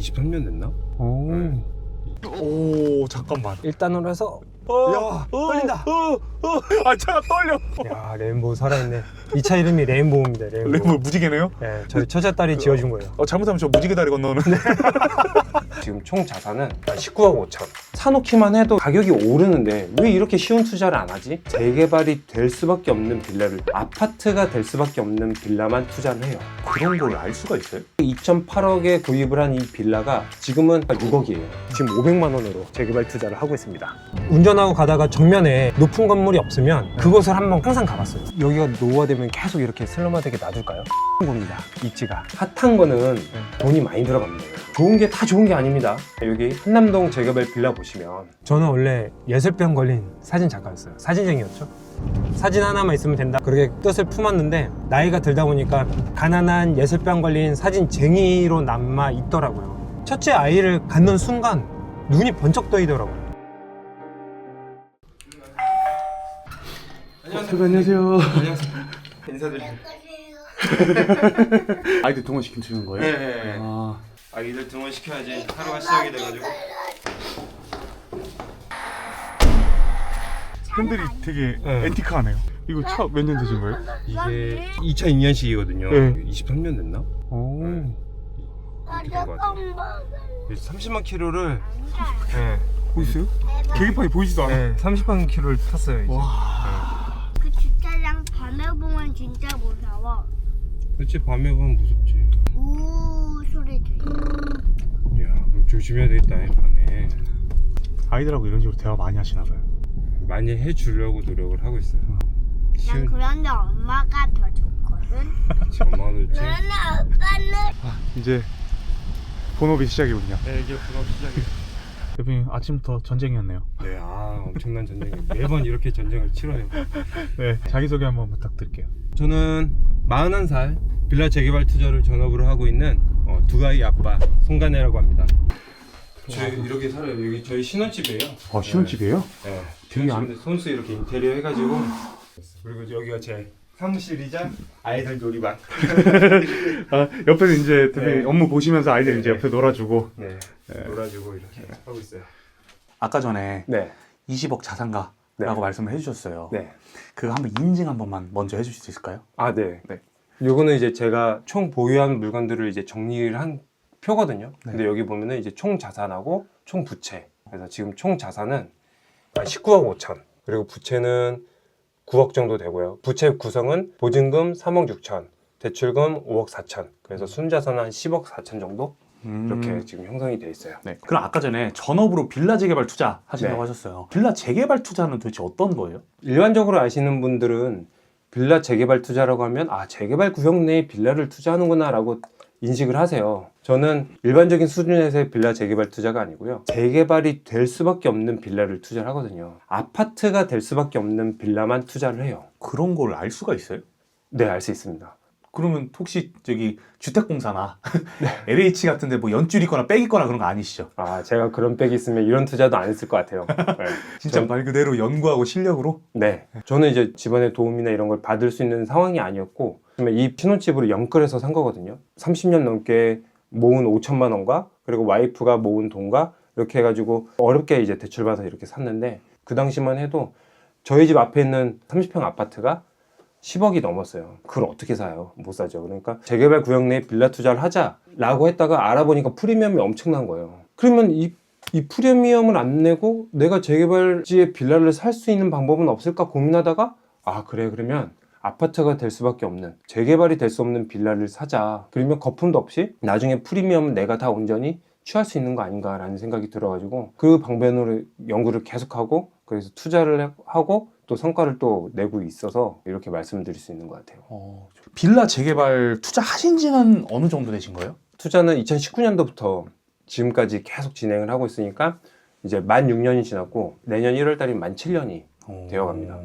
23년 됐나? 오 잠깐만. 1단으로 해서 야 떨린다. 아 차가 떨려. 야 레인보우 살아있네. 이 차 이름이 레인보우입니다. 레인보우. 레몬 무지개네요? 네, 저희 처제딸이 지어준 거예요. 잘못하면 저 무지개 다리 건너는. 지금 총 자산은 19억 5천. 사놓기만 해도 가격이 오르는데 왜 이렇게 쉬운 투자를 안 하지? 재개발이 될 수밖에 없는 빌라를, 아파트가 될 수밖에 없는 빌라만 투자를 해요. 그런 걸 알 수가 있어요? 2.8억에 구입을 한 이 빌라가 지금은 6억이에요. 지금 500만 원으로 재개발 투자를 하고 있습니다. 운전하고 가다가 정면에 높은 건물이 없으면 그곳을 한번 항상 가봤어요. 여기가 노후화되면 계속 이렇게 슬럼화되게 놔둘까요? 겁니다. 입지가 핫한 거는 돈이 많이 들어갑니다. 좋은 게 다 좋은 게 아닙니다. 여기 한남동 재개발 빌라 보시면, 저는 원래 예술병 걸린 사진 작가였어요. 사진쟁이였죠. 사진 하나만 있으면 된다, 그렇게 뜻을 품었는데 나이가 들다 보니까 가난한 예술병 걸린 사진쟁이로 남아 있더라고요. 첫째 아이를 갖는 순간 눈이 번쩍 떠이더라고요. 안녕하세요. 안녕하세요. 인사드립니다. 아이들 동원시키는 거예요? 네. 아, 아이들 등원시켜야지 하루가 시작이 돼가지고. 핸들이 되게 네. 앤티크하네요. 이거 차 몇 년 되신 거예요? 이게 2002년식이거든요. 네. 23년 됐나? 오. 그렇게 된 것 같아요. 30만 킬로를 보이세요? 계기판이 보이지도 않아. 30만 킬로를 탔어요. 이제. 와. 그 주차장 밤에 보면 진짜 무서워. 그렇지, 밤에 보면 무섭지. 우 소리 들려. 야, 그럼 조심해야 되겠다, 밤에. 아이들하고 이런 식으로 대화 많이 하시나 봐요. 많이 해주려고 노력을 하고 있어요. 난 그런데 엄마가 더 좋거든. 엄마도 좋지. 그런데 아빠는 이제 본업이 시작이군요. 네, 이제 분업 시작이. 대표님 아침부터 전쟁이었네요. 네, 엄청난 전쟁이 매번 이렇게 전쟁을 치러요. 네, 자기소개 한번 부탁드릴게요. 저는 41살 빌라 재개발 투자를 전업으로 하고 있는 두 아이 아빠 송가네라고 합니다. 저희 이렇게 살아요. 여기 저희 신혼집이에요. 신혼집이에요? 네. 되게 되게 손수 이렇게 인테리어 해가지고. 그리고 여기가 제 사무실이자 아이들 놀이방. 옆에서 이제 대표님 네. 업무 보시면서 아이들 네. 이제 옆에 놀아주고. 네, 놀아주고 이렇게 하고 있어요. 아까 전에 네, 20억 자산가라고 네. 말씀을 해주셨어요. 네. 그거 한번 인증 한 번만 먼저 해주실 수 있을까요? 아, 네. 네. 요거는 이제 제가 총 보유한 물건들을 이제 정리를 한 표거든요. 네. 근데 여기 보면은 이제 총 자산하고 총 부채. 그래서 지금 총 자산은 19억 5천. 그리고 부채는 9억 정도 되고요. 부채 구성은 보증금 3억 6천, 대출금 5억 4천. 그래서 순자산 한 10억 4천 정도 이렇게 지금 형성이 돼 있어요. 네. 그럼 아까 전에 전업으로 빌라 재개발 투자 하신다고 네. 하셨어요. 빌라 재개발 투자는 도대체 어떤 거예요? 일반적으로 아시는 분들은 빌라 재개발 투자라고 하면 재개발 구역 내에 빌라를 투자하는구나 라고 인식을 하세요. 저는 일반적인 수준에서의 빌라 재개발 투자가 아니고요, 재개발이 될 수밖에 없는 빌라를 투자를 하거든요. 아파트가 될 수밖에 없는 빌라만 투자를 해요. 그런 걸 알 수가 있어요? 네, 알 수 있습니다. 그러면 혹시 저기 주택공사나 LH 같은데 뭐 연줄 있거나 빽 있거나 그런 거 아니시죠? 제가 그런 백이 있으면 이런 투자도 안 했을 것 같아요. 네. 진짜 말 그대로 연구하고 실력으로? 네. 저는 이제 집안의 도움이나 이런 걸 받을 수 있는 상황이 아니었고, 이 신혼집으로 연끌해서 산 거거든요. 30년 넘게 모은 5천만 원과 그리고 와이프가 모은 돈과 이렇게 해가지고 어렵게 이제 대출받아서 이렇게 샀는데, 그 당시만 해도 저희 집 앞에 있는 30평 아파트가 10억이 넘었어요. 그걸 어떻게 사요? 못 사죠. 그러니까 재개발 구역 내에 빌라 투자를 하자라고 했다가 알아보니까 프리미엄이 엄청난 거예요. 그러면 이 프리미엄을 안 내고 내가 재개발지에 빌라를 살 수 있는 방법은 없을까 고민하다가, 그래, 그러면 아파트가 될 수밖에 없는, 재개발이 될 수 없는 빌라를 사자. 그러면 거품도 없이 나중에 프리미엄은 내가 다 온전히 취할 수 있는 거 아닌가라는 생각이 들어가지고 그 방면으로 연구를 계속하고, 그래서 투자를 하고 또 성과를 또 내고 있어서 이렇게 말씀드릴 수 있는 것 같아요. 빌라 재개발 투자 하신 지는 어느 정도 되신 거예요? 투자는 2019년도부터 지금까지 계속 진행을 하고 있으니까 이제 만 6년이 지났고 내년 1월 달이면 만 7년이 되어갑니다.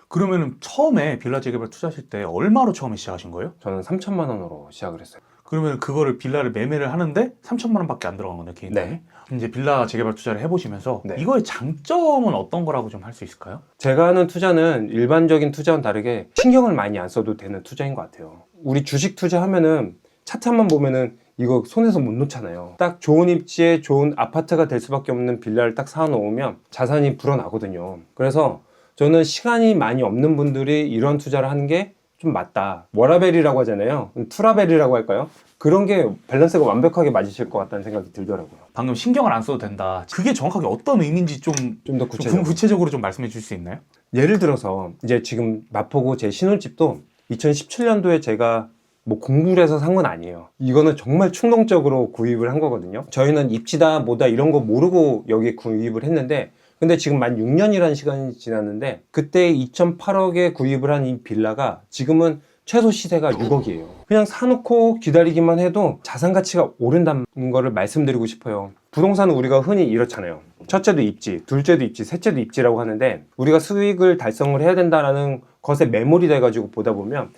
그러면 처음에 빌라 재개발 투자하실 때 얼마로 처음에 시작하신 거예요? 저는 3천만 원으로 시작을 했어요. 그러면 그거를 빌라를 매매를 하는데 3천만 원밖에 안 들어간 거네요, 개인당에. 네. 이제 빌라 재개발 투자를 해보시면서 네. 이거의 장점은 어떤 거라고 좀 할 수 있을까요? 제가 하는 투자는 일반적인 투자와는 다르게 신경을 많이 안 써도 되는 투자인 것 같아요. 우리 주식 투자하면은 차트만 보면은 이거 손에서 못 놓잖아요. 딱 좋은 입지에 좋은 아파트가 될 수밖에 없는 빌라를 딱 사놓으면 자산이 불어나거든요. 그래서 저는 시간이 많이 없는 분들이 이런 투자를 하는 게 좀 맞다. 워라벨이라고 하잖아요. 투라벨이라고 할까요? 그런 게 밸런스가 완벽하게 맞으실 것 같다는 생각이 들더라고요. 방금 신경을 안 써도 된다. 그게 정확하게 어떤 의미인지 좀 좀 더 구체적으로. 구체적으로 좀 말씀해 주실 수 있나요? 예를 들어서 이제 지금 마포구 제 신혼집도 2017년도에 제가 뭐 공부를 해서 산 건 아니에요. 이거는 정말 충동적으로 구입을 한 거거든요. 저희는 입지다 뭐다 이런 거 모르고 여기 구입을 했는데, 근데 지금 만 6년이라는 시간이 지났는데 그때 2.8억에 구입을 한 이 빌라가 지금은 최소 시세가 6억이에요. 그냥 사놓고 기다리기만 해도 자산 가치가 오른다는 거를 말씀드리고 싶어요. 부동산은 우리가 흔히 이렇잖아요. 첫째도 입지, 둘째도 입지, 셋째도 입지라고 하는데 우리가 수익을 달성을 해야 된다는 것에 매몰이 돼가지고 보다 보면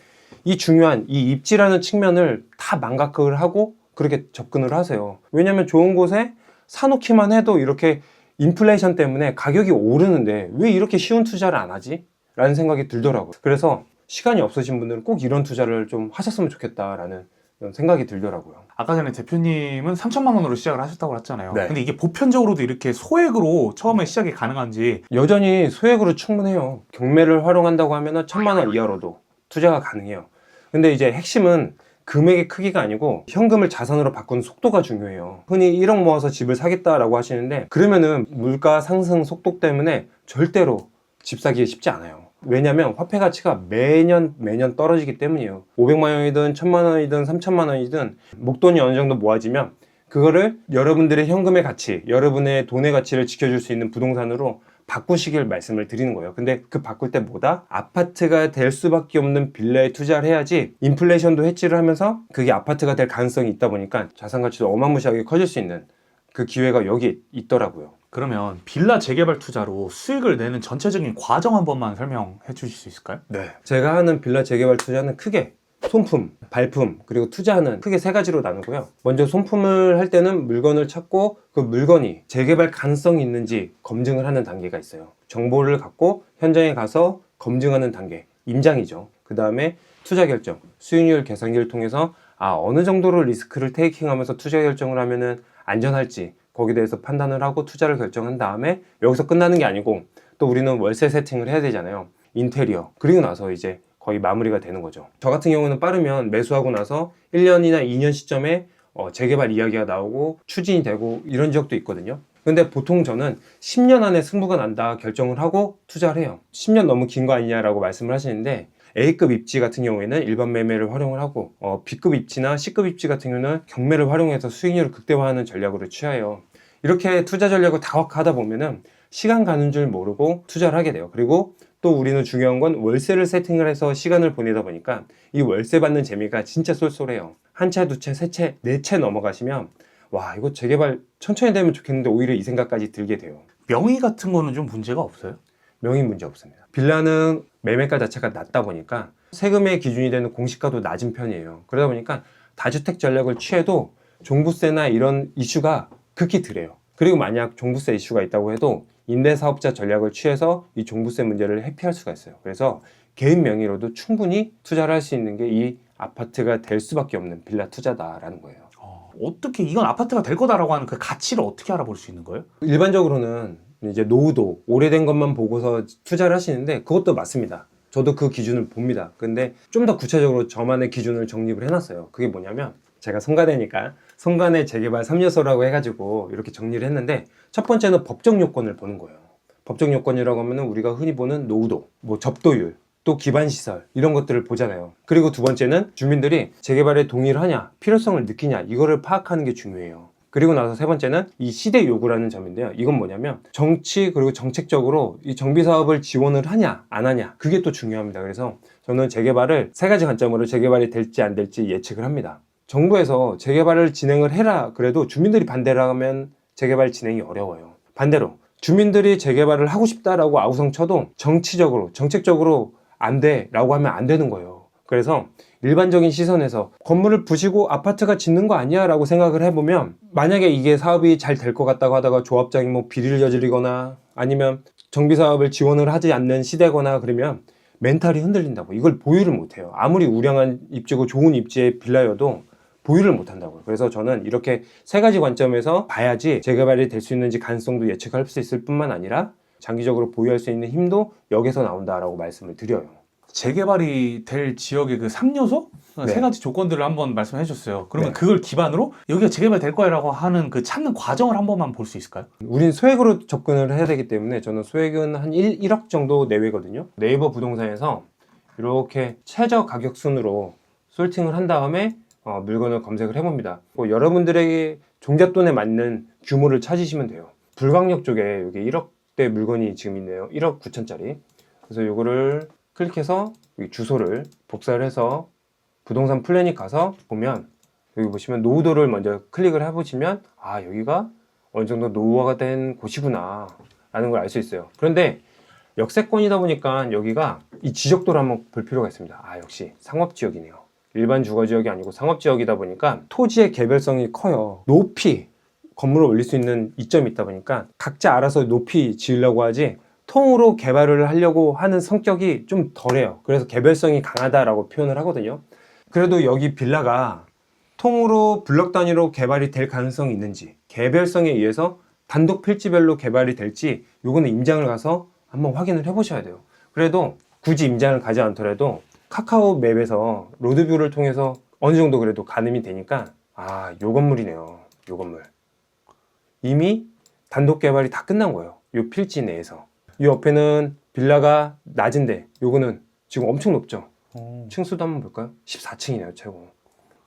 이 중요한 이 입지라는 측면을 다 망각을 하고 그렇게 접근을 하세요. 왜냐면 좋은 곳에 사놓기만 해도 이렇게 인플레이션 때문에 가격이 오르는데 왜 이렇게 쉬운 투자를 안 하지? 라는 생각이 들더라고요. 그래서 시간이 없으신 분들은 꼭 이런 투자를 좀 하셨으면 좋겠다라는 생각이 들더라고요. 아까 전에 대표님은 3천만 원으로 시작을 하셨다고 했잖아요. 네. 근데 이게 보편적으로도 이렇게 소액으로 처음에 시작이 가능한지. 여전히 소액으로 충분해요. 경매를 활용한다고 하면 1,000만 원 이하로도 투자가 가능해요. 근데 이제 핵심은 금액의 크기가 아니고 현금을 자산으로 바꾸는 속도가 중요해요. 흔히 1억 모아서 집을 사겠다라고 하시는데 그러면은 물가 상승 속도 때문에 절대로 집 사기 쉽지 않아요. 왜냐면 화폐 가치가 매년 떨어지기 때문이에요. 500만 원이든 1,000만 원이든 3,000만 원이든 목돈이 어느 정도 모아지면 그거를 여러분들의 현금의 가치, 여러분의 돈의 가치를 지켜줄 수 있는 부동산으로 바꾸시길 말씀을 드리는 거예요. 근데 그 바꿀 때 뭐다? 아파트가 될 수밖에 없는 빌라에 투자를 해야지 인플레이션도 해지를 하면서 그게 아파트가 될 가능성이 있다 보니까 자산 가치도 어마무시하게 커질 수 있는 그 기회가 여기 있더라고요. 그러면 빌라 재개발 투자로 수익을 내는 전체적인 과정 한 번만 설명해 주실 수 있을까요? 네. 제가 하는 빌라 재개발 투자는 크게 손품, 발품, 그리고 투자하는 크게 세 가지로 나누고요. 먼저 손품을 할 때는 물건을 찾고 그 물건이 재개발 가능성이 있는지 검증을 하는 단계가 있어요. 정보를 갖고 현장에 가서 검증하는 단계, 임장이죠. 그 다음에 투자 결정, 수익률 계산기를 통해서 어느 정도로 리스크를 테이킹하면서 투자 결정을 하면은 안전할지 거기에 대해서 판단을 하고 투자를 결정한 다음에 여기서 끝나는 게 아니고 또 우리는 월세 세팅을 해야 되잖아요. 인테리어, 그리고 나서 이제 거의 마무리가 되는 거죠. 저 같은 경우는 빠르면 매수하고 나서 1년이나 2년 시점에 재개발 이야기가 나오고 추진이 되고 이런 지역도 있거든요. 근데 보통 저는 10년 안에 승부가 난다 결정을 하고 투자를 해요. 10년 너무 긴 거 아니냐라고 말씀을 하시는데 A급 입지 같은 경우에는 일반 매매를 활용을 하고 B급 입지나 C급 입지 같은 경우는 경매를 활용해서 수익률을 극대화하는 전략으로 취해요. 이렇게 투자 전략을 다각하다 보면은 시간 가는 줄 모르고 투자를 하게 돼요. 그리고 또 우리는 중요한 건 월세를 세팅을 해서 시간을 보내다 보니까 이 월세 받는 재미가 진짜 쏠쏠해요. 한 채, 두 채, 세 채, 네 채 넘어가시면 와 이거 재개발 천천히 되면 좋겠는데 오히려 이 생각까지 들게 돼요. 명의 같은 거는 좀 문제가 없어요? 명의 문제 없습니다. 빌라는 매매가 자체가 낮다 보니까 세금의 기준이 되는 공시가도 낮은 편이에요. 그러다 보니까 다주택 전략을 취해도 종부세나 이런 이슈가 극히 덜해요. 그리고 만약 종부세 이슈가 있다고 해도 임대사업자 전략을 취해서 이 종부세 문제를 회피할 수가 있어요. 그래서 개인 명의로도 충분히 투자를 할 수 있는 게 이 아파트가 될 수밖에 없는 빌라 투자다라는 거예요. 어떻게 이건 아파트가 될 거다라고 하는 그 가치를 어떻게 알아볼 수 있는 거예요? 일반적으로는 이제 노후도 오래된 것만 보고서 투자를 하시는데 그것도 맞습니다. 저도 그 기준을 봅니다. 근데 좀 더 구체적으로 저만의 기준을 정립을 해놨어요. 그게 뭐냐면 제가 송가대니까 송가대 재개발 3요소라고 해가지고 이렇게 정리를 했는데 첫 번째는 법적 요건을 보는 거예요. 법적 요건이라고 하면 우리가 흔히 보는 노후도, 뭐 접도율, 또 기반시설 이런 것들을 보잖아요. 그리고 두 번째는 주민들이 재개발에 동의를 하냐, 필요성을 느끼냐 이거를 파악하는 게 중요해요. 그리고 나서 세 번째는 이 시대 요구라는 점인데요. 이건 뭐냐면 정치 그리고 정책적으로 이 정비 사업을 지원을 하냐 안 하냐 그게 또 중요합니다. 그래서 저는 재개발을 세 가지 관점으로 재개발이 될지 안 될지 예측을 합니다. 정부에서 재개발을 진행을 해라 그래도 주민들이 반대를 하면 재개발 진행이 어려워요. 반대로 주민들이 재개발을 하고 싶다라고 아우성 쳐도 정치적으로 정책적으로 안 돼라고 하면 안 되는 거예요. 그래서 일반적인 시선에서 건물을 부시고 아파트가 짓는 거 아니야 라고 생각을 해보면 만약에 이게 사업이 잘 될 것 같다고 하다가 조합장이 뭐 비리를 저지르거나 아니면 정비사업을 지원을 하지 않는 시대거나 그러면 멘탈이 흔들린다고 이걸 보유를 못해요. 아무리 우량한 입지고 좋은 입지의 빌라여도 보유를 못 한다고요. 그래서 저는 이렇게 세 가지 관점에서 봐야지 재개발이 될 수 있는지 가능성도 예측할 수 있을 뿐만 아니라 장기적으로 보유할 수 있는 힘도 여기서 나온다라고 말씀을 드려요. 재개발이 될 지역의 그 3요소? 네. 세 가지 조건들을 한번 말씀해 주셨어요. 그러면 네. 그걸 기반으로 여기가 재개발 될 거라고 하는 그 찾는 과정을 한 번만 볼 수 있을까요? 우린 소액으로 접근을 해야 되기 때문에 저는 소액은 한 1억 정도 내외거든요. 네이버 부동산에서 이렇게 최저 가격 순으로 솔팅을 한 다음에 물건을 검색을 해봅니다. 여러분들에게 종잣돈에 맞는 규모를 찾으시면 돼요. 불광역 쪽에 여기 1억대 물건이 지금 있네요. 1억 9천짜리. 그래서 이거를 클릭해서 여기 주소를 복사를 해서 부동산 플래닛 가서 보면 여기 보시면 노후도를 먼저 클릭을 해보시면 아 여기가 어느 정도 노후화가 된 곳이구나 라는 걸 알 수 있어요. 그런데 역세권이다 보니까 여기가 이 지적도를 한번 볼 필요가 있습니다. 아 역시 상업지역이네요. 일반 주거지역이 아니고 상업지역이다 보니까 토지의 개별성이 커요. 높이 건물을 올릴 수 있는 이점이 있다 보니까 각자 알아서 높이 지으려고 하지 통으로 개발을 하려고 하는 성격이 좀 덜해요. 그래서 개별성이 강하다라고 표현을 하거든요. 그래도 여기 빌라가 통으로 블럭 단위로 개발이 될 가능성이 있는지 개별성에 의해서 단독 필지별로 개발이 될지 요거는 임장을 가서 한번 확인을 해 보셔야 돼요. 그래도 굳이 임장을 가지 않더라도 카카오 맵에서 로드뷰를 통해서 어느 정도 그래도 가늠이 되니까 아 요 건물이네요. 요 건물 이미 단독 개발이 다 끝난 거예요. 요 필지 내에서 이 옆에는 빌라가 낮은데 요거는 지금 엄청 높죠. 층수도 한번 볼까요? 14층이네요 최고.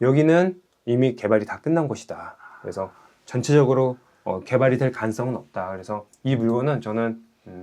여기는 이미 개발이 다 끝난 곳이다. 그래서 전체적으로 개발이 될 가능성은 없다. 그래서 이 물건은 저는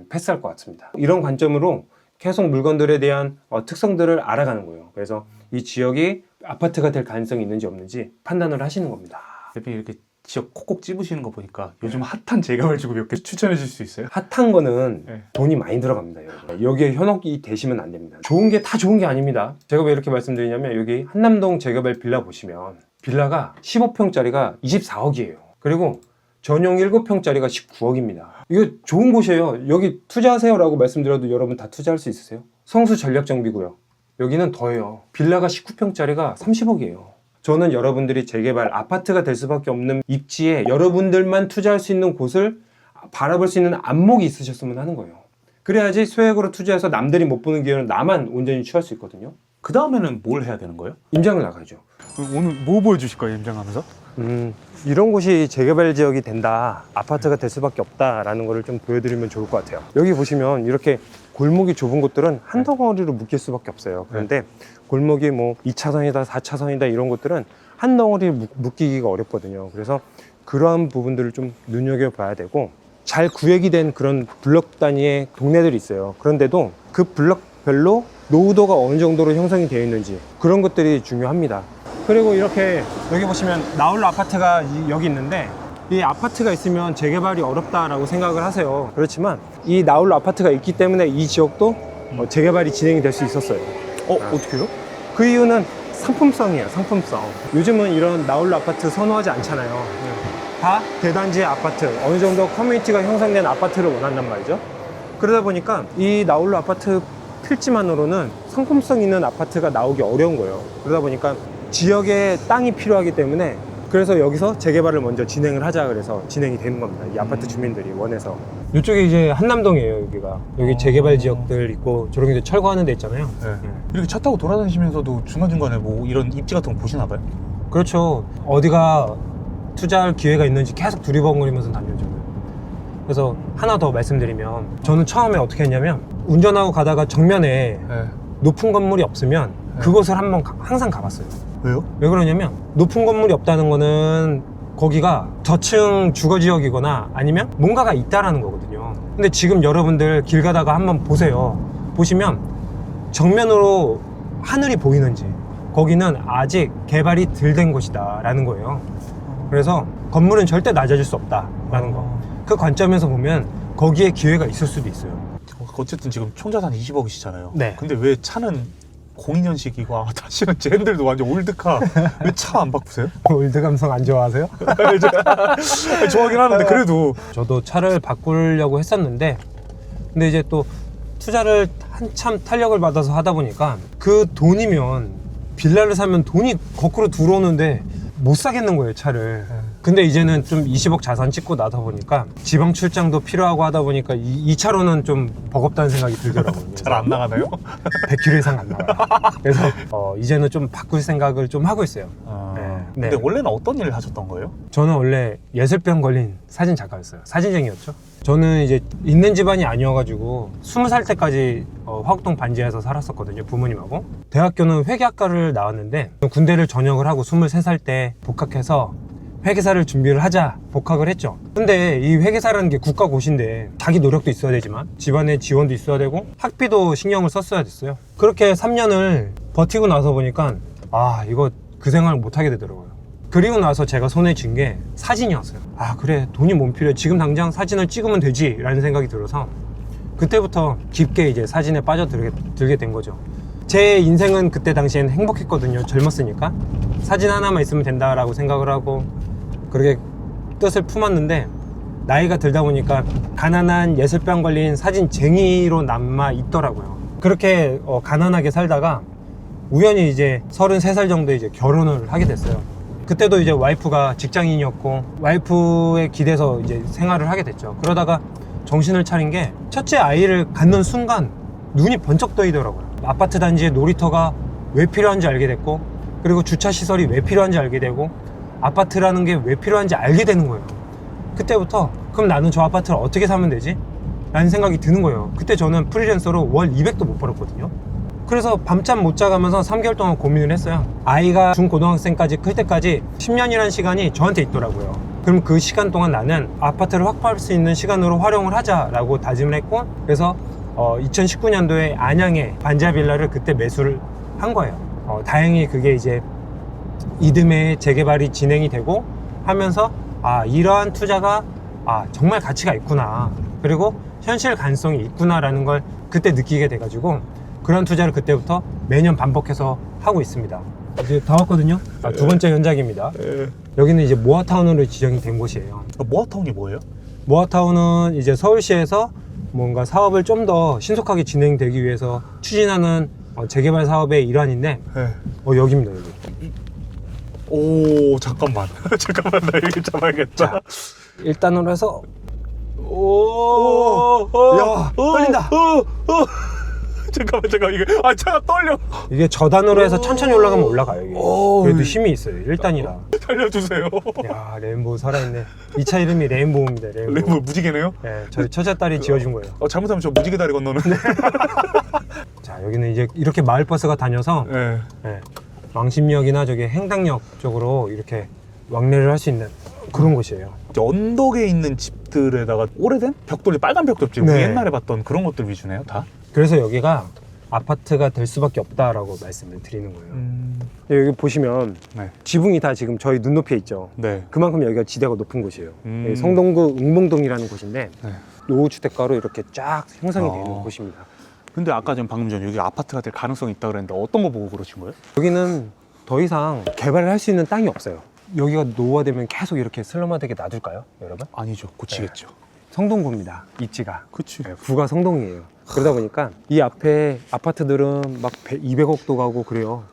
패스할 것 같습니다. 이런 관점으로 계속 물건들에 대한 특성들을 알아가는 거예요. 그래서 이 지역이 아파트가 될 가능성이 있는지 없는지 판단을 하시는 겁니다. 대표님 이렇게 지역 콕콕 찝으시는 거 보니까 요즘 핫한 재개발지구 몇 개 추천해 줄 수 있어요? 핫한 거는 네. 돈이 많이 들어갑니다. 여러분. 여기에 현혹이 되시면 안 됩니다. 좋은 게 다 좋은 게 아닙니다. 제가 왜 이렇게 말씀드리냐면 여기 한남동 재개발 빌라 보시면 빌라가 15평짜리가 24억이에요. 그리고 전용 7평짜리가 19억입니다. 이거 좋은 곳이에요. 여기 투자하세요라고 말씀드려도 여러분 다 투자할 수 있으세요? 성수 전략정비고요. 여기는 더해요. 빌라가 19평짜리가 30억이에요. 저는 여러분들이 재개발 아파트가 될 수밖에 없는 입지에 여러분들만 투자할 수 있는 곳을 바라볼 수 있는 안목이 있으셨으면 하는 거예요. 그래야지 소액으로 투자해서 남들이 못 보는 기회를 나만 온전히 취할 수 있거든요. 그 다음에는 뭘 해야 되는 거예요? 임장을 나가죠. 오늘 뭐 보여주실 거예요, 임장하면서? 이런 곳이 재개발 지역이 된다, 아파트가 될 수밖에 없다라는 거를 좀 보여드리면 좋을 것 같아요. 여기 보시면 이렇게 골목이 좁은 곳들은 한 덩어리로 묶일 수밖에 없어요. 그런데 골목이 뭐 2차선이다 4차선이다 이런 곳들은 한 덩어리로 묶이기가 어렵거든요. 그래서 그러한 부분들을 좀 눈여겨봐야 되고, 잘 구획이 된 그런 블럭 단위의 동네들이 있어요. 그런데도 그 블럭별로 노후도가 어느 정도로 형성이 되어 있는지 그런 것들이 중요합니다. 그리고 이렇게 여기 보시면 나홀로 아파트가 여기 있는데, 이 아파트가 있으면 재개발이 어렵다라고 생각을 하세요. 그렇지만 이 나홀로 아파트가 있기 때문에 이 지역도 재개발이 진행이 될 수 있었어요. 어떻게요? 그 이유는 상품성이에요. 상품성. 요즘은 이런 나홀로 아파트 선호하지 않잖아요. 다 대단지의 아파트, 어느 정도 커뮤니티가 형성된 아파트를 원한단 말이죠. 그러다 보니까 이 나홀로 아파트 필지만으로는 상품성 있는 아파트가 나오기 어려운 거예요. 그러다 보니까 지역에 땅이 필요하기 때문에, 그래서 여기서 재개발을 먼저 진행을 하자 그래서 진행이 되는 겁니다. 이 아파트 주민들이 원해서. 이쪽이 이제 한남동이에요. 여기가. 여기 재개발 지역들 있고 저런 게 철거하는 데 있잖아요. 이렇게 차 타고 돌아다니시면서도 중간중간에 뭐 이런 입지 같은 거 보시나 봐요? 그렇죠. 어디가 투자할 기회가 있는지 계속 두리번거리면서 다녀죠. 그래서 하나 더 말씀드리면, 저는 처음에 어떻게 했냐면 운전하고 가다가 정면에 높은 건물이 없으면 그곳을 항상 가봤어요. 왜요? 왜 그러냐면 높은 건물이 없다는 거는 거기가 저층 주거지역이거나 아니면 뭔가가 있다라는 거거든요. 근데 지금 여러분들 길 가다가 한번 보세요. 보시면 정면으로 하늘이 보이는지, 거기는 아직 개발이 덜 된 곳이다 라는 거예요. 그래서 건물은 절대 낮아질 수 없다라는 거. 그 관점에서 보면 거기에 기회가 있을 수도 있어요. 어쨌든 지금 총자산 20억이시잖아요. 네. 근데 왜 차는 02년식이고 사실은 쟤네들도 완전 올드카. 왜 차 안 바꾸세요? 올드 감성 안 좋아하세요? 좋아하긴 하는데 그래도. 저도 차를 바꾸려고 했었는데, 근데 이제 또 투자를 한참 탄력을 받아서 하다 보니까 그 돈이면 빌라를 사면 돈이 거꾸로 들어오는데 못 사겠는 거예요, 차를. 근데 이제는 좀 20억 자산 찍고 나서 보니까 지방 출장도 필요하고 하다 보니까 이 차로는 좀 버겁다는 생각이 들더라고요. 잘 안 나가나요? 100km 이상 안 나가요. 그래서 이제는 좀 바꿀 생각을 좀 하고 있어요. 근데 원래는 어떤 일을 하셨던 거예요? 저는 원래 예술병 걸린 사진 작가였어요. 사진쟁이였죠. 저는 이제 있는 집안이 아니어가지고 20살 때까지 화곡동 반지하에서 살았었거든요, 부모님하고. 대학교는 회계학과를 나왔는데 군대를 전역을 하고 23살 때 복학해서 회계사를 준비를 하자 복학을 했죠. 근데 이 회계사라는 게 국가고시인데 자기 노력도 있어야 되지만 집안의 지원도 있어야 되고 학비도 신경을 썼어야 됐어요. 그렇게 3년을 버티고 나서 보니까 이거 그 생활을 못 하게 되더라고요. 그리고 나서 제가 손에 쥔 게 사진이었어요. 그래, 돈이 뭔 필요해, 지금 당장 사진을 찍으면 되지 라는 생각이 들어서 그때부터 깊게 이제 사진에 빠져들게 된 거죠. 제 인생은 그때 당시엔 행복했거든요. 젊었으니까 사진 하나만 있으면 된다라고 생각을 하고 그렇게 뜻을 품었는데, 나이가 들다 보니까 가난한 예술병 걸린 사진쟁이로 남아 있더라고요. 그렇게 가난하게 살다가 우연히 이제 33살 정도에 이제 결혼을 하게 됐어요. 그때도 이제 와이프가 직장인이었고 와이프에 기대서 이제 생활을 하게 됐죠. 그러다가 정신을 차린 게 첫째 아이를 갖는 순간 눈이 번쩍 떠이더라고요. 아파트 단지에 놀이터가 왜 필요한지 알게 됐고, 그리고 주차 시설이 왜 필요한지 알게 되고, 아파트라는 게 왜 필요한지 알게 되는 거예요. 그때부터 그럼 나는 저 아파트를 어떻게 사면 되지? 라는 생각이 드는 거예요. 그때 저는 프리랜서로 월 200도 못 벌었거든요. 그래서 밤잠 못 자가면서 3개월 동안 고민을 했어요. 아이가 중고등학생까지 클 때까지 10년이라는 시간이 저한테 있더라고요. 그럼 그 시간 동안 나는 아파트를 확보할 수 있는 시간으로 활용을 하자라고 다짐을 했고, 그래서 2019년도에 안양에 반지하빌라를 그때 매수를 한 거예요. 다행히 그게 이제 이듬해 재개발이 진행이 되고 하면서 이러한 투자가 정말 가치가 있구나, 그리고 현실 가능성이 있구나라는 걸 그때 느끼게 돼가지고 그런 투자를 그때부터 매년 반복해서 하고 있습니다. 이제 다 왔거든요. 두 번째 현장입니다. 여기는 이제 모아타운으로 지정이 된 곳이에요. 모아타운이 뭐예요? 모아타운은 이제 서울시에서 뭔가 사업을 좀 더 신속하게 진행되기 위해서 추진하는 재개발 사업의 일환인데, 여기입니다, 여기. 오, 잠깐만. 잠깐만, 나 이거 잡아야겠다. 자, 일단으로 해서 야, 떨린다. 잠깐만, 이게 차가 떨려. 이게 저단으로 해서 천천히 올라가면 올라가요. 이게. 그래도 힘이 있어요. 1단이라. 살려주세요. 야, 레인보우 살아있네. 이 차 이름이 레인보우입니다. 레인보우. 레인보우 무지개네요? 네, 저희 처제 딸이 지어준 거예요. 잘못하면 저 무지개 다리 건너는. 자, 여기는 이제 이렇게 마을버스가 다녀서 왕십리역이나 저기 행당역 쪽으로 이렇게 왕래를 할 수 있는 그런 곳이에요. 언덕에 있는 집들에다가 오래된 벽돌이, 빨간 벽돌집, 네. 옛날에 봤던 그런 것들 위주네요, 다. 그래서 여기가 아파트가 될 수밖에 없다라고 말씀을 드리는 거예요. 여기 보시면 네. 지붕이 다 지금 저희 눈높이에 있죠. 네. 그만큼 여기가 지대가 높은 곳이에요. 여기 성동구 응봉동이라는 곳인데 네. 노후주택가로 이렇게 쫙 형성이 되는 어. 곳입니다. 근데 아까 방금 전에 여기 아파트가 될 가능성이 있다 그랬는데 어떤 거 보고 그러신 거예요? 여기는 더 이상 개발을 할 수 있는 땅이 없어요. 여기가 노후화되면 계속 이렇게 슬럼화되게 놔둘까요, 여러분? 아니죠, 고치겠죠. 성동구입니다, 입지가. 그치. 구가 성동이에요. 그러다 보니까 이 앞에 아파트들은 막 200억도 가고 그래요.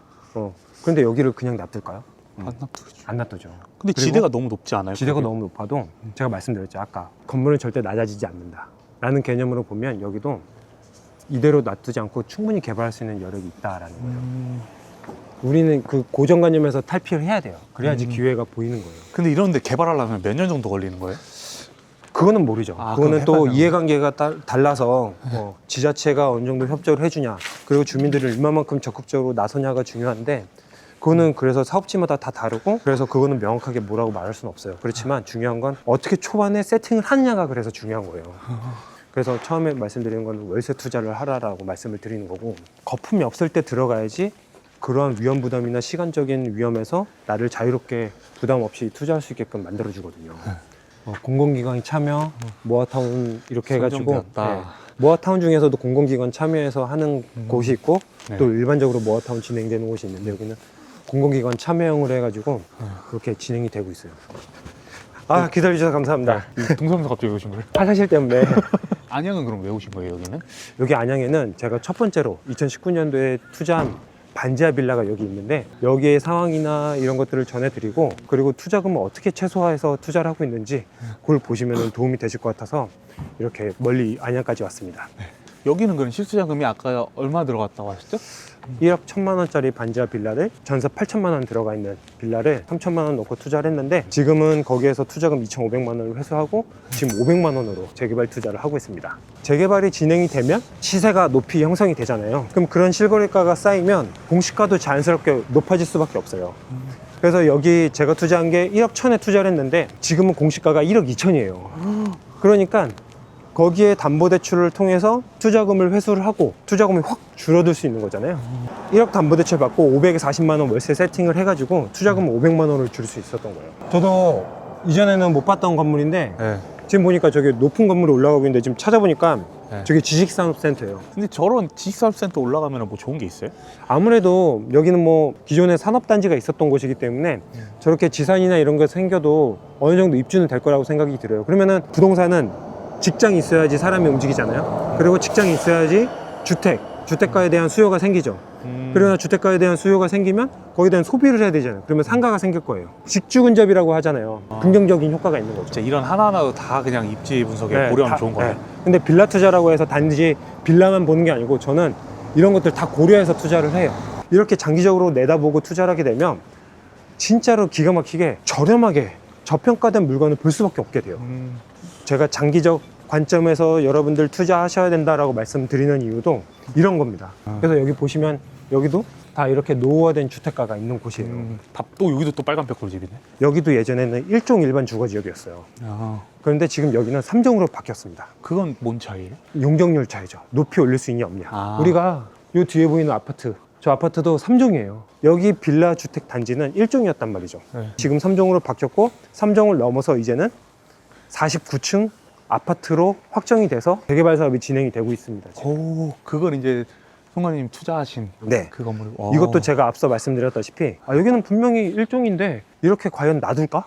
그런데 여기를 그냥 놔둘까요? 안 놔두죠. 안 놔두죠. 근데 그리고 지대가 너무 높지 않아요? 지대가 거기? 너무 높아도 제가 말씀드렸죠, 아까 건물은 절대 낮아지지 않는다 라는 개념으로 보면 여기도 이대로 놔두지 않고 충분히 개발할 수 있는 여력이 있다라는 거예요. 우리는 그 고정관념에서 탈피를 해야 돼요. 그래야지 기회가 보이는 거예요. 근데 이런데 개발하려면 몇 년 정도 걸리는 거예요? 그거는 모르죠. 그거는 그건 또 해봐야 이해관계가 달라서 지자체가 어느 정도 협조를 해주냐, 그리고 주민들을 얼마만큼 적극적으로 나서냐가 중요한데, 그거는 그래서 사업지마다 다 다르고, 그래서 그거는 명확하게 뭐라고 말할 수는 없어요. 그렇지만 중요한 건 어떻게 초반에 세팅을 하느냐가 그래서 중요한 거예요. 그래서 처음에 말씀드린 건 월세 투자를 하라라고 말씀을 드리는 거고, 거품이 없을 때 들어가야지 그러한 위험 부담이나 시간적인 위험에서 나를 자유롭게 부담 없이 투자할 수 있게끔 만들어 주거든요. 공공기관이 참여, 모아타운 이렇게 해가지고 선정되었다. 모아타운 중에서도 공공기관 참여해서 하는 곳이 있고, 네. 또 일반적으로 모아타운 진행되는 곳이 있는데, 여기는 공공기관 참여형으로 해가지고 그렇게 진행이 되고 있어요. 기다려주셔서 감사합니다. 동사무소 갑자기 오신 거예요? 사실 때문에. 안양은 그럼 왜 오신 거예요, 여기는? 여기 안양에는 제가 첫 번째로 2019년도에 투자한 반지하 빌라가 여기 있는데 여기의 상황이나 이런 것들을 전해드리고 그리고 투자금을 어떻게 최소화해서 투자를 하고 있는지 그걸 보시면 도움이 되실 것 같아서 이렇게 멀리 안양까지 왔습니다. 여기는 그럼 실수자금이 아까 얼마 들어갔다고 하셨죠? 1억 1천만 원짜리 반지하 빌라를 전세 8천만 원 들어가 있는 빌라를 3천만 원 넣고 투자를 했는데 지금은 거기에서 투자금 2,500만 원을 회수하고 지금 500만 원으로 재개발 투자를 하고 있습니다. 재개발이 진행이 되면 시세가 높이 형성이 되잖아요. 그럼 그런 실거래가가 쌓이면 공시가도 자연스럽게 높아질 수밖에 없어요. 그래서 여기 제가 투자한 게 1억 1천에 투자를 했는데 지금은 공시가가 1억 2천이에요. 그러니까 거기에 담보대출을 통해서 투자금을 회수를 하고 투자금이 확 줄어들 수 있는 거잖아요. 1억 담보대출 받고 540만 원 월세 세팅을 해가지고 투자금 500만 원을 줄 수 있었던 거예요. 저도 이전에는 못 봤던 건물인데 네. 지금 보니까 저기 높은 건물이 올라가고 있는데 지금 찾아보니까 네. 저게 지식산업센터예요. 근데 저런 지식사업센터 올라가면 뭐 좋은 게 있어요? 아무래도 여기는 뭐 기존에 산업단지가 있었던 곳이기 때문에 저렇게 지산이나 이런 게 생겨도 어느 정도 입주는 될 거라고 생각이 들어요. 그러면은 부동산은 직장이 있어야지 사람이 움직이잖아요. 그리고 직장이 있어야지 주택가에 대한 수요가 생기죠. 그러나 주택가에 대한 수요가 생기면 거기에 대한 소비를 해야 되잖아요. 그러면 상가가 생길 거예요. 직주근접이라고 하잖아요. 긍정적인 효과가 있는 거죠. 진짜 이런 하나하나도 다 그냥 입지 분석에 네, 고려하면 다- 좋은 거예요. 네. 근데 빌라 투자라고 해서 단지 빌라만 보는 게 아니고 저는 이런 것들 다 고려해서 투자를 해요. 이렇게 장기적으로 내다보고 투자를 하게 되면 진짜로 기가 막히게 저렴하게 저평가된 물건을 볼 수밖에 없게 돼요. 제가 장기적 관점에서 여러분들 투자하셔야 된다라고 말씀드리는 이유도 이런 겁니다. 그래서 여기 보시면 여기도 다 이렇게 노후화된 주택가가 있는 곳이에요. 또 여기도 또 빨간 벽돌 집이네. 여기도 예전에는 1종 일반 주거지역이었어요. 아, 그런데 지금 여기는 3종으로 바뀌었습니다. 그건 뭔 차이예요? 용적률 차이죠. 높이 올릴 수 있냐 없냐. 아. 우리가 요 뒤에 보이는 아파트, 저 아파트도 3종이에요. 여기 빌라 주택 단지는 1종이었단 말이죠. 네. 지금 3종으로 바뀌었고 3종을 넘어서 이제는 49층 아파트로 확정이 돼서 재개발 사업이 진행이 되고 있습니다. 지금. 오, 그걸 이제 송관님 투자하신 네. 그 건물. 이것도 제가 앞서 말씀드렸다시피 여기는 분명히 1종인데 이렇게 과연 놔둘까?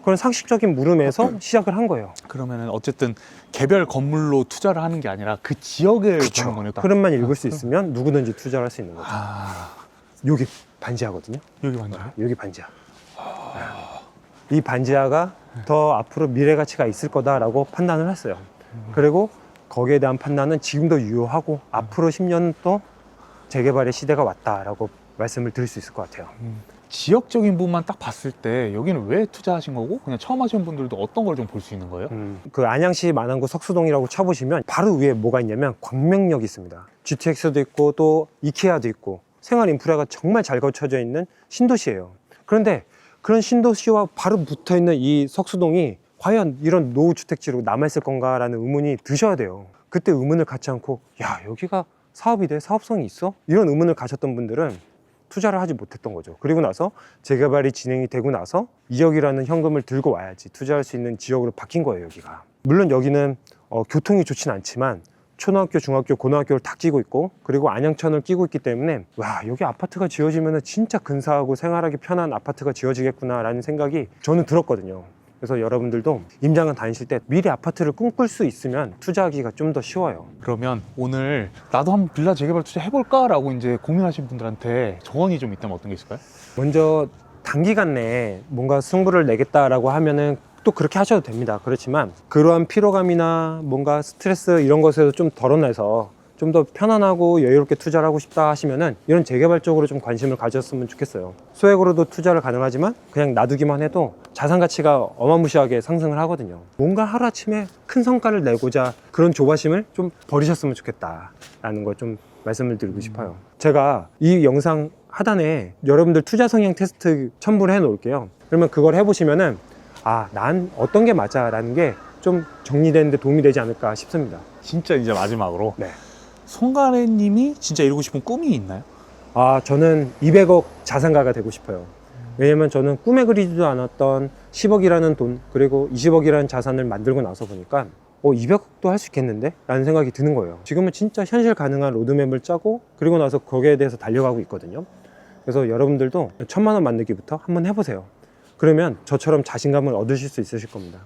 그런 상식적인 물음에서 시작을 한 거예요. 그러면은 어쨌든 개별 건물로 투자를 하는 게 아니라 그 지역을 보는 거네요. 딱. 흐름만 읽을 수 있으면 누구든지 투자를 할 수 있는 거죠. 아, 여기 반지하거든요. 여기 맞나요? 여기 반지하. 이 반지하가 더 앞으로 미래 가치가 있을 거다라고 판단을 했어요. 그리고 거기에 대한 판단은 지금도 유효하고 앞으로 10년 또 재개발의 시대가 왔다라고 말씀을 드릴 수 있을 것 같아요. 지역적인 부분만 딱 봤을 때 여기는 왜 투자하신 거고 그냥 처음 하시는 분들도 어떤 걸 좀 볼 수 있는 거예요? 그 안양시 만안구 석수동이라고 쳐보시면 바로 위에 뭐가 있냐면 광명역이 있습니다. GTX도 있고 또 이케아도 있고 생활 인프라가 정말 잘 갖춰져 있는 신도시예요. 그런데 그런 신도시와 바로 붙어 있는 이 석수동이 과연 이런 노후주택지로 남아있을 건가라는 의문이 드셔야 돼요. 그때 의문을 갖지 않고 야 여기가 사업이 돼? 사업성이 있어? 이런 의문을 가졌던 분들은 투자를 하지 못했던 거죠. 그리고 나서 재개발이 진행이 되고 나서 2억이라는 현금을 들고 와야지 투자할 수 있는 지역으로 바뀐 거예요. 여기가 물론 여기는 교통이 좋진 않지만 초등학교, 중학교, 고등학교를 다 끼고 있고 그리고 안양천을 끼고 있기 때문에 와 여기 아파트가 지어지면 진짜 근사하고 생활하기 편한 아파트가 지어지겠구나 라는 생각이 저는 들었거든요. 그래서 여러분들도 임장관 다니실 때 미래 아파트를 꿈꿀 수 있으면 투자하기가 좀 더 쉬워요. 그러면 오늘 나도 한번 빌라 재개발 투자 해볼까? 라고 이제 고민하신 분들한테 조언이 좀 있다면 어떤 게 있을까요? 먼저 단기간 내에 뭔가 승부를 내겠다라고 하면은 또 그렇게 하셔도 됩니다. 그렇지만 그러한 피로감이나 뭔가 스트레스 이런 것에서 좀 덜어내서 좀 더 편안하고 여유롭게 투자를 하고 싶다 하시면은 이런 재개발 쪽으로 좀 관심을 가졌으면 좋겠어요. 소액으로도 투자를 가능하지만 그냥 놔두기만 해도 자산 가치가 어마무시하게 상승을 하거든요. 뭔가 하루아침에 큰 성과를 내고자 그런 조바심을 좀 버리셨으면 좋겠다라는 걸 좀 말씀을 드리고 싶어요. 제가 이 영상 하단에 여러분들 투자 성향 테스트 첨부를 해 놓을게요. 그러면 그걸 해보시면은 난 어떤 게 맞아 라는 게 좀 정리되는 데 도움이 되지 않을까 싶습니다. 진짜 이제 마지막으로 네. 송가래님이 진짜 이루고 싶은 꿈이 있나요? 저는 200억 자산가가 되고 싶어요. 왜냐면 저는 꿈에 그리지도 않았던 10억이라는 돈 그리고 20억이라는 자산을 만들고 나서 보니까 200억도 할 수 있겠는데? 라는 생각이 드는 거예요. 지금은 진짜 현실 가능한 로드맵을 짜고 그리고 나서 거기에 대해서 달려가고 있거든요. 그래서 여러분들도 1000만 원 만들기부터 한번 해보세요. 그러면 저처럼 자신감을 얻으실 수 있으실 겁니다.